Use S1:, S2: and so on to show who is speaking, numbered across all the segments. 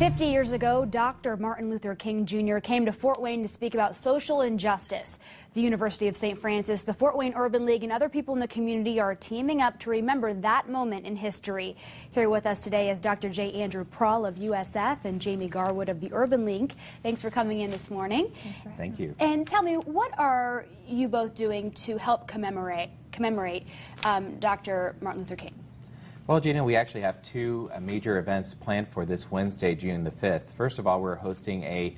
S1: 50 years ago, Dr. Martin Luther King Jr. came to Fort Wayne to speak about social injustice. The University of St. Francis, the Fort Wayne Urban League, and other people in the community are teaming up to remember that moment in history. Here with us today is Dr. J. Andrew Prahl of USF and Jamie Garwood of the Urban League. Thanks for coming in this morning.
S2: Thank you.
S1: And tell me, what are you both doing to help commemorate Dr. Martin Luther King?
S2: Well, Gina, we actually have two major events planned for this Wednesday, June the 5th. First of all, we're hosting a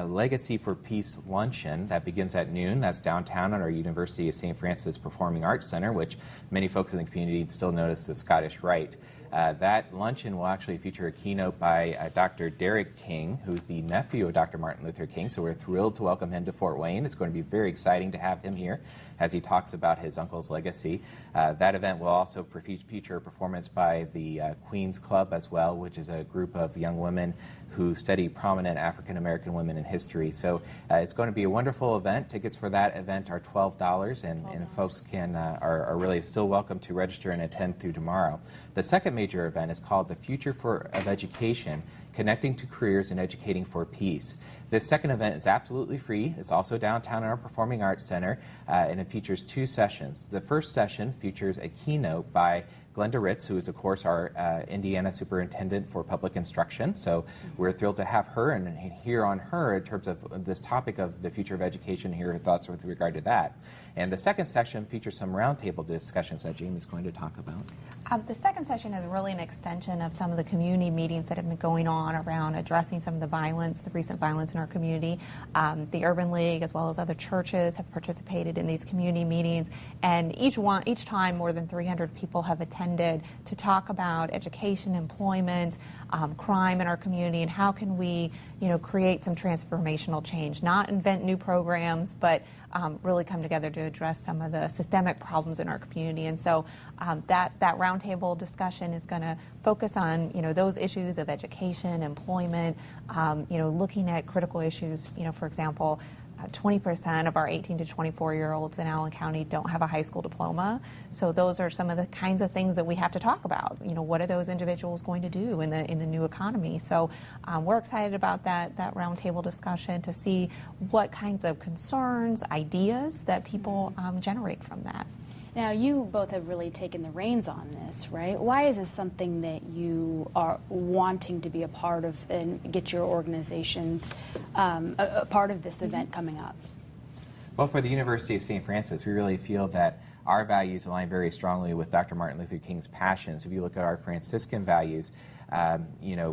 S2: Legacy for Peace luncheon that begins at noon. That's downtown at our University of St. Francis Performing Arts Center, which many folks in the community still know as the Scottish Rite. That luncheon will actually feature a keynote by Dr. Derek King, who's the nephew of Dr. Martin Luther King, so we're thrilled to welcome him to Fort Wayne. It's going to be very exciting to have him here as he talks about his uncle's legacy. That event will also feature a performance by the Queen's Club as well, which is a group of young women who study prominent African-American women in history. So it's going to be a wonderful event. Tickets for that event are $12, and folks are really still welcome to register and attend through tomorrow. The second major event is called the Future of Education, Connecting to Careers and Educating for Peace. This second event is absolutely free. It's also downtown in our Performing Arts Center, and it features two sessions. The first session features a keynote by Glenda Ritz, who is, of course, our Indiana Superintendent for Public Instruction. So we're thrilled to have her and hear on her in terms of this topic of the future of education, hear her thoughts with regard to that. And the second session features some roundtable discussions that Jamie's going to talk about.
S3: The second session is really an extension of some of the community meetings that have been going on around addressing some of the violence, the recent violence in our community. The Urban League, as well as other churches, have participated in these community meetings, and each time more than 300 people have attended to talk about education, employment, crime in our community, and how can we, create some transformational change, not invent new programs, but really come together to address some of the systemic problems in our community. And so that roundtable discussion is going to focus on, those issues of education, employment, looking at critical issues, for example, 20% of our 18 to 24-year-olds in Allen County don't have a high school diploma. So those are some of the kinds of things that we have to talk about. What are those individuals going to do in the new economy? So we're excited about that roundtable discussion to see what kinds of concerns, ideas that people generate from that.
S1: Now, you both have really taken the reins on this, right? Why is this something that you are wanting to be a part of and get your organizations a part of this event coming up?
S2: Well, for the University of St. Francis, we really feel that our values align very strongly with Dr. Martin Luther King's passions. If you look at our Franciscan values,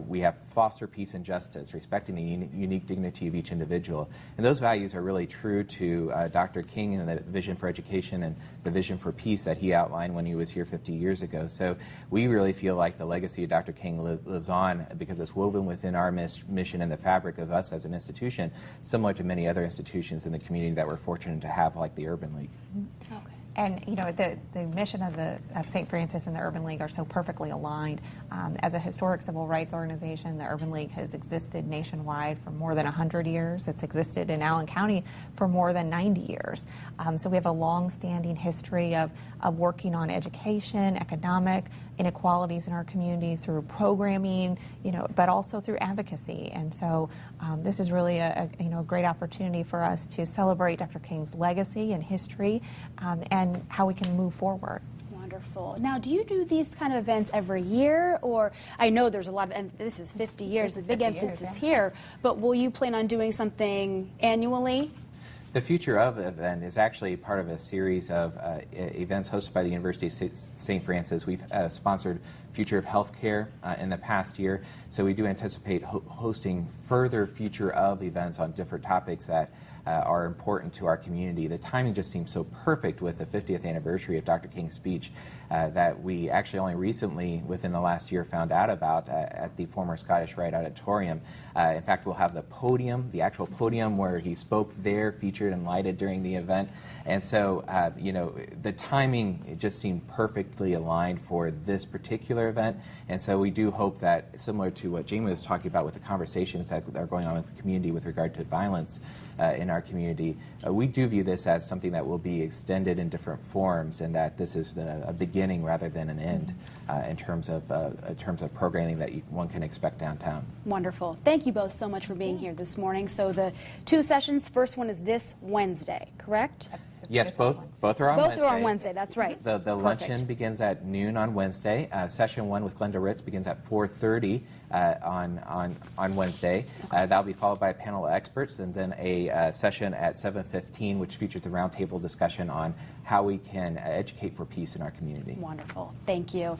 S2: we have foster peace and justice, respecting the unique dignity of each individual. And those values are really true to Dr. King and the vision for education and the vision for peace that he outlined when he was here 50 years ago. So we really feel like the legacy of Dr. King lives on because it's woven within our mission and the fabric of us as an institution, similar to many other institutions in the community that we're fortunate to have, like the Urban League.
S1: Okay.
S3: And the mission of St. Francis and the Urban League are so perfectly aligned. As a historic civil rights organization, the Urban League has existed nationwide for more than 100 years. It's existed in Allen County for more than 90 years. So we have a long-standing history of working on education, economic inequalities in our community through programming, but also through advocacy. And so this is really a great opportunity for us to celebrate Dr. King's legacy and history and how we can move forward.
S1: Wonderful. Now, do you do these kind of events every year? Or I know there's a lot of, and this is 50 years, this big emphasis here, but will you plan on doing something annually?
S2: The Future of event is actually part of a series of events hosted by the University of St. Francis. We've sponsored Future of Healthcare in the past year, so we do anticipate hosting further Future of events on different topics that are important to our community. The timing just seems so perfect with the 50th anniversary of Dr. King's speech that we actually only recently, within the last year, found out about at the former Scottish Rite Auditorium. In fact, we'll have the podium, the actual podium where he spoke there, featured and lighted during the event. And so, the timing, it just seemed perfectly aligned for this particular particular event. And so we do hope that, similar to what Jamie was talking about with the conversations that are going on with the community with regard to violence in our community, we do view this as something that will be extended in different forms, and that this is a beginning rather than an end in terms of programming that one can expect downtown.
S1: Wonderful. Thank you both so much for being here this morning. So the 2 sessions, first one is this Wednesday, correct?
S2: Yes, both are on Wednesday.
S1: Both are on Wednesday, that's right.
S2: The luncheon begins at noon on Wednesday. Session 1 with Glenda Ritz begins at 4:30 on Wednesday. That'll be followed by a panel of experts, and then a session at 7:15, which features a roundtable discussion on how we can educate for peace in our community.
S1: Wonderful. Thank you.